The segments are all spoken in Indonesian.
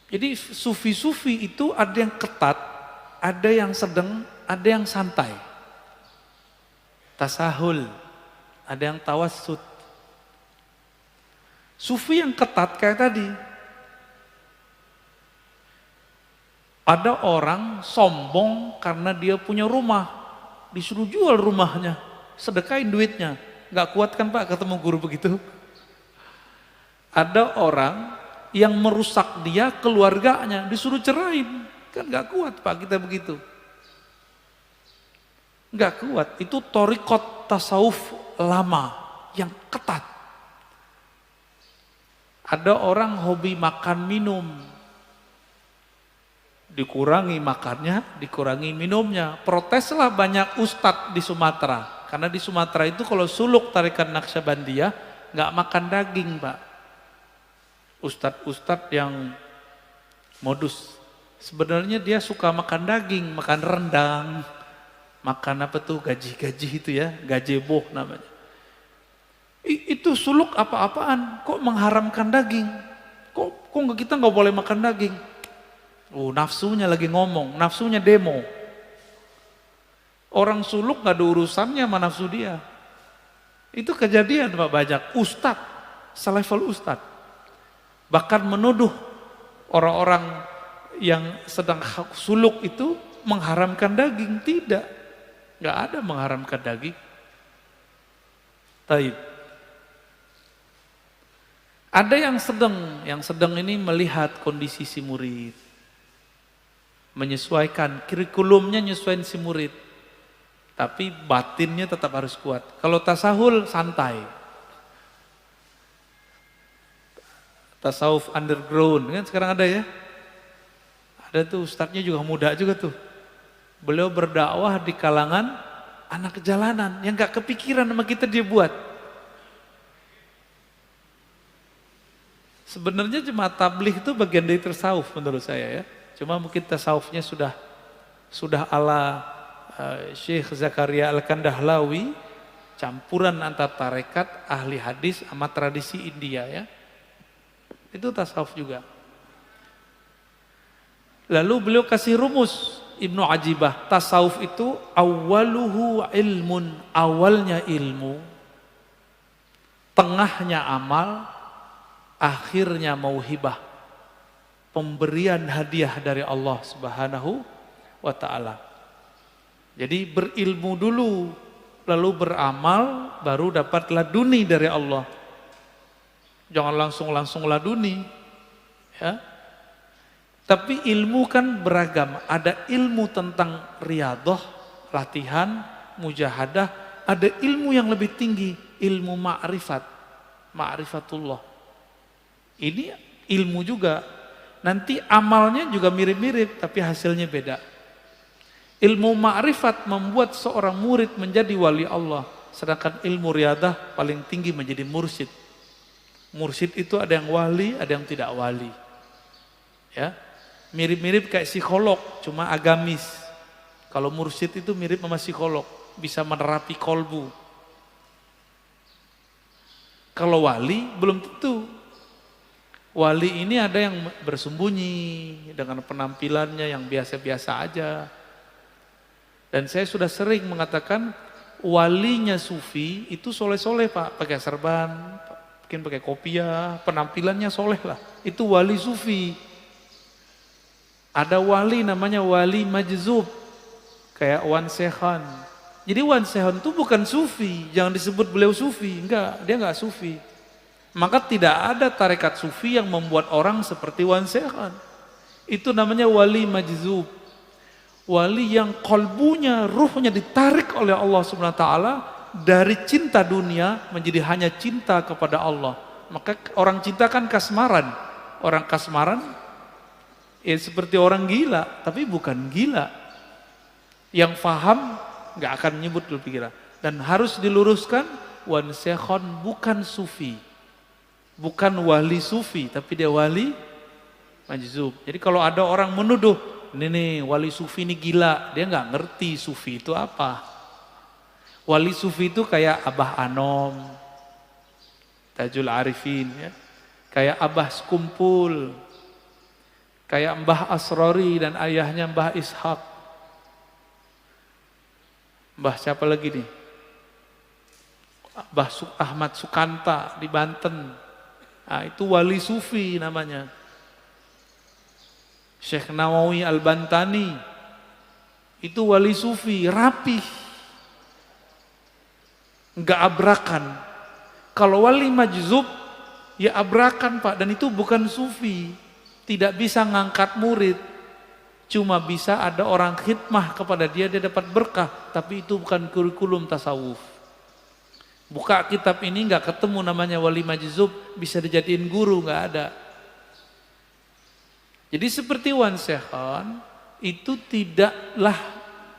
Jadi sufi-sufi itu ada yang ketat, ada yang sedang, ada yang santai. Tasahul, ada yang tawassut. Sufi yang ketat kayak tadi. Ada orang sombong karena dia punya rumah, disuruh jual rumahnya, sedekahin duitnya. Nggak kuat kan Pak ketemu guru begitu? Ada orang yang merusak dia, keluarganya, disuruh cerain. Kan nggak kuat Pak kita begitu. Nggak kuat, itu thariqat tasawuf lama yang ketat. Ada orang hobi makan minum, dikurangi makannya, dikurangi minumnya. Proteslah banyak ustadz di Sumatera. Karena di Sumatera itu kalau suluk tarikan Naqsyabandiyah nggak makan daging Pak. Ustadz-ustadz yang modus. Sebenarnya dia suka makan daging, makan rendang, makan apa tuh gaji-gaji itu ya, gazebo namanya. Itu suluk apa-apaan, kok mengharamkan daging? Kok kita nggak boleh makan daging? Nafsunya lagi ngomong, nafsunya demo. Orang suluk gak ada urusannya sama nafsu dia. Itu kejadian Pak banyak. Ustadz, selevel ustadz. Bahkan menuduh orang-orang yang sedang suluk itu mengharamkan daging. Tidak, gak ada mengharamkan daging. Taib. Ada yang sedang ini melihat kondisi si murid. Menyesuaikan, kurikulumnya nyesuaiin si murid. Tapi batinnya tetap harus kuat. Kalau tasahul santai. Tasawuf underground, kan sekarang ada ya. Ada tuh ustadznya juga muda juga tuh. Beliau berdakwah di kalangan anak jalanan yang gak kepikiran sama kita dia buat. Sebenarnya jemaah tabligh itu bagian dari tasawuf menurut saya ya. Cuma mungkin tasawufnya sudah ala Syekh Zakaria Al-Kandahlawi, campuran antara tarekat, ahli hadis sama tradisi India ya. Itu tasawuf juga. Lalu beliau kasih rumus Ibnu Ajibah, tasawuf itu awaluhu ilmun, awalnya ilmu, tengahnya amal, akhirnya mauhibah. Pemberian hadiah dari Allah Subhanahu wa ta'ala. Jadi berilmu dulu, lalu beramal, baru dapat laduni dari Allah. Jangan langsung laduni. Ya. Tapi ilmu kan beragam. Ada ilmu tentang riyadhah, latihan, mujahadah. Ada ilmu yang lebih tinggi, ilmu ma'rifat. Ma'rifatullah. Ini ilmu juga. Nanti amalnya juga mirip-mirip, tapi hasilnya beda. Ilmu ma'rifat membuat seorang murid menjadi wali Allah. Sedangkan ilmu riyadah paling tinggi menjadi mursyid. Mursyid itu ada yang wali, ada yang tidak wali. Ya, mirip-mirip kayak psikolog, cuma agamis. Kalau mursyid itu mirip sama psikolog, bisa menerapi kolbu. Kalau wali belum tentu. Wali ini ada yang bersembunyi dengan penampilannya yang biasa-biasa aja. Dan saya sudah sering mengatakan walinya sufi itu soleh-soleh Pak, pakai serban, mungkin pakai kopiah, penampilannya soleh lah. Itu wali sufi. Ada wali namanya wali majzub, kayak Wan Sekhan. Jadi Wan Sekhan itu bukan sufi, jangan disebut beliau sufi, enggak, dia enggak sufi. Maka tidak ada tarekat sufi yang membuat orang seperti Wan Sekhan. Itu namanya wali majzub. Wali yang kolbunya, ruhnya ditarik oleh Allah Subhanahu wa taala dari cinta dunia menjadi hanya cinta kepada Allah. Maka orang cinta kan kasmaran. Orang kasmaran ya seperti orang gila, tapi bukan gila. Yang faham nggak akan menyebut dulu pikiran. Dan harus diluruskan, Wan Sekhan bukan sufi. Bukan wali sufi, tapi dia wali majzub. Jadi kalau ada orang menuduh, ini nih wali sufi ini gila, dia nggak ngerti sufi itu apa. Wali sufi itu kayak Abah Anom, Tajul Arifin, ya. Kayak Abah Sekumpul, Kayak Mbah Asrori dan ayahnya Mbah Ishaq. Mbah siapa lagi nih? Mbah Ahmad Sukanta di Banten. Nah, itu wali sufi namanya. Syekh Nawawi Al-Bantani. Itu wali sufi, rapih. Enggak abrakan. Kalau wali majzub, ya abrakan Pak. Dan itu bukan sufi. Tidak bisa ngangkat murid. Cuma bisa ada orang khidmah kepada dia, dia dapat berkah. Tapi itu bukan kurikulum tasawuf. Buka kitab ini nggak ketemu namanya wali majzub, bisa dijadiin guru, nggak ada. Jadi seperti Wan Sehon, itu tidaklah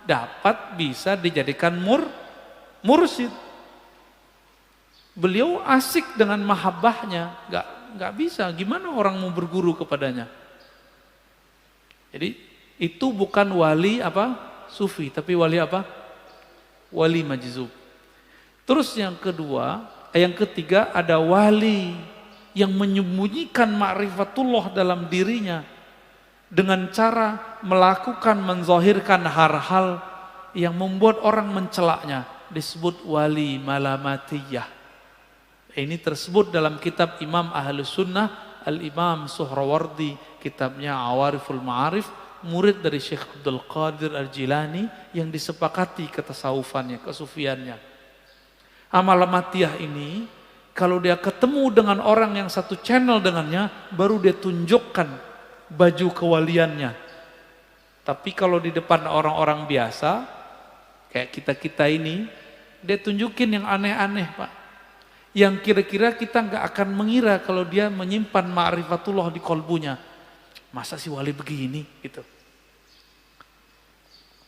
dapat bisa dijadikan mursyid. Beliau asik dengan mahabbahnya, nggak bisa. Gimana orang mau berguru kepadanya? Jadi itu bukan wali apa sufi, tapi wali apa? Wali majzub. Terus yang ketiga ada wali yang menyembunyikan ma'rifatullah dalam dirinya dengan cara melakukan menzahirkan hal-hal yang membuat orang mencelaknya, disebut wali malamatiyah. Ini tersebut dalam kitab Imam Ahlus Sunnah Al-Imam Suhrawardi, kitabnya Awariful Ma'arif, murid dari Syekh Abdul Qadir Al-Jilani yang disepakati ketasawufannya, kesufiannya. Malamatiyah ini kalau dia ketemu dengan orang yang satu channel dengannya, baru dia tunjukkan baju kewaliannya. Tapi kalau di depan orang-orang biasa kayak kita-kita ini, dia tunjukin yang aneh-aneh Pak, yang kira-kira kita nggak akan mengira kalau dia menyimpan ma'rifatullah di kolbunya. Masa si wali begini gitu?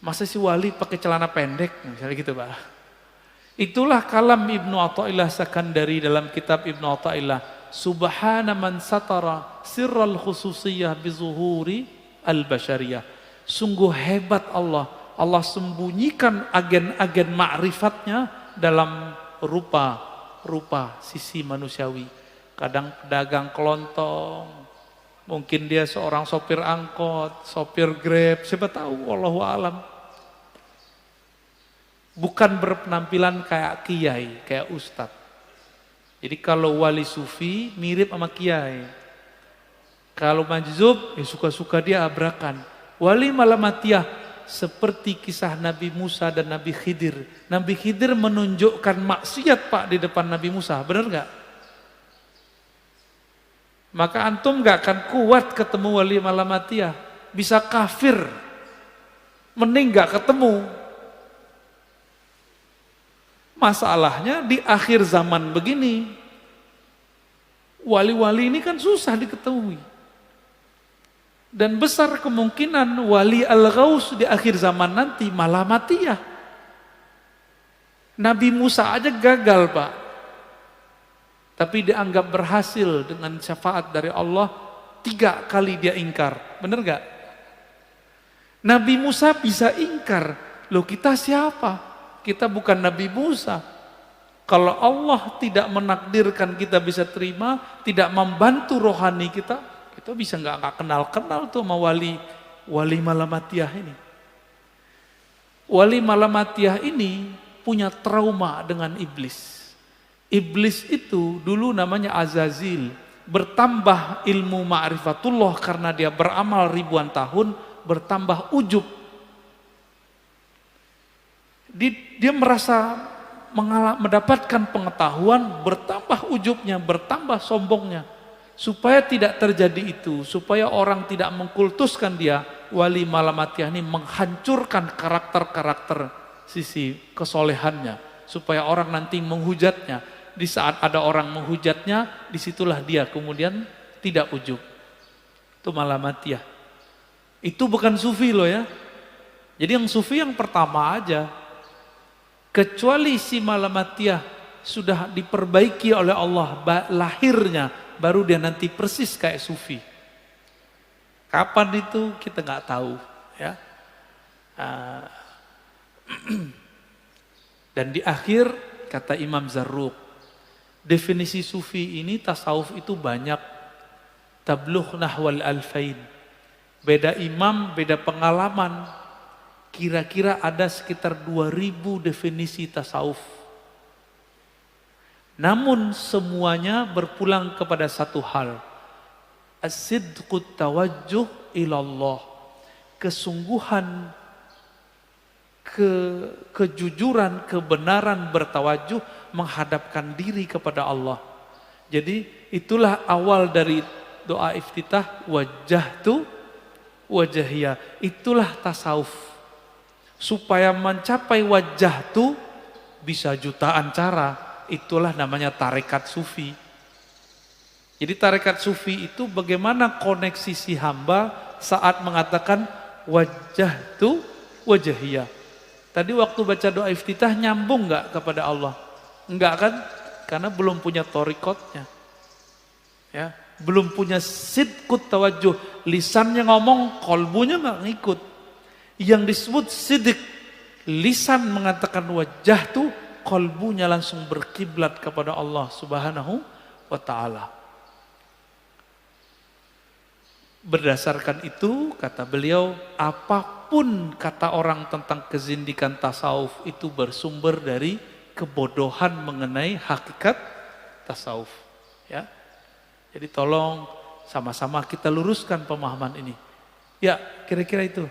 Masa si wali pakai celana pendek misalnya gitu Pak? Itulah kalam Ibnu Athaillah Sakandari dalam kitab Ibnu Athaillah, subhana man satara sirral khususiyah bizuhuri al-basyariyah. Sungguh hebat Allah, Allah sembunyikan agen-agen ma'rifatnya dalam rupa sisi manusiawi. Kadang pedagang kelontong, mungkin dia seorang sopir angkot, sopir Grab, siapa tahu, wallahu alam. Bukan berpenampilan kayak kiai, kayak ustadz. Jadi kalau wali sufi mirip sama kiai. Kalau majzub, ya suka-suka dia abrakan. Wali malamatiyah seperti kisah Nabi Musa dan Nabi Khidir. Nabi Khidir menunjukkan maksiat Pak di depan Nabi Musa, benar nggak? Maka antum nggak akan kuat ketemu wali malamatiyah, bisa kafir, mending nggak ketemu. Masalahnya di akhir zaman begini, wali-wali ini kan susah diketahui. Dan besar kemungkinan wali al-ghaus di akhir zaman nanti malamatiyah. Nabi Musa aja gagal Pak. Tapi dianggap berhasil dengan syafaat dari Allah, 3 kali dia ingkar. Benar gak? Nabi Musa bisa ingkar. Loh kita siapa? Kita bukan Nabi Musa. Kalau Allah tidak menakdirkan kita bisa terima, tidak membantu rohani kita, kita bisa nggak kenal tuh sama wali malamatiyah ini. Wali malamatiyah ini punya trauma dengan iblis. Iblis itu dulu namanya Azazil, bertambah ilmu ma'rifatullah karena dia beramal ribuan tahun, bertambah ujub. Dia merasa mendapatkan pengetahuan, bertambah ujubnya, bertambah sombongnya. Supaya tidak terjadi itu, supaya orang tidak mengkultuskan dia, wali malamatiyah ini menghancurkan karakter-karakter sisi kesolehannya. Supaya orang nanti menghujatnya. Di saat ada orang menghujatnya, disitulah dia kemudian tidak ujub. Itu malamatiyah. Itu bukan sufi loh ya. Jadi yang sufi yang pertama aja. Kecuali si malamatiyah sudah diperbaiki oleh Allah lahirnya, baru dia nanti persis kayak sufi. Kapan itu kita nggak tahu ya. Dan di akhir kata Imam Zarruq, definisi sufi ini tasawuf itu banyak. Tablugh nahwal alfain, beda imam, beda pengalaman. Kira-kira ada sekitar 2000 definisi tasawuf. Namun semuanya berpulang kepada satu hal. As-sidqut tawajjuh ilallah. Kesungguhan, kejujuran, kebenaran bertawajuh menghadapkan diri kepada Allah. Jadi itulah awal dari doa iftitah, wajjahtu wajahiyah. Itulah tasawuf. Supaya mencapai wajjahtu bisa jutaan cara. Itulah namanya tarekat sufi. Jadi tarekat sufi itu bagaimana koneksi si hamba saat mengatakan wajjahtu wajahiyah. Tadi waktu baca doa iftitah nyambung nggak kepada Allah? Enggak kan? Karena belum punya torikotnya. Ya, belum punya sidqut tawajuh. Lisannya ngomong, kolbunya nggak ngikut. Yang disebut sidik, lisan mengatakan wajah tuh, kolbunya langsung berkiblat kepada Allah Subhanahu wa ta'ala. Berdasarkan itu, kata beliau, apapun kata orang tentang kezindikan tasawuf itu bersumber dari kebodohan mengenai hakikat tasawuf. Ya, jadi tolong sama-sama kita luruskan pemahaman ini. Ya, kira-kira itu.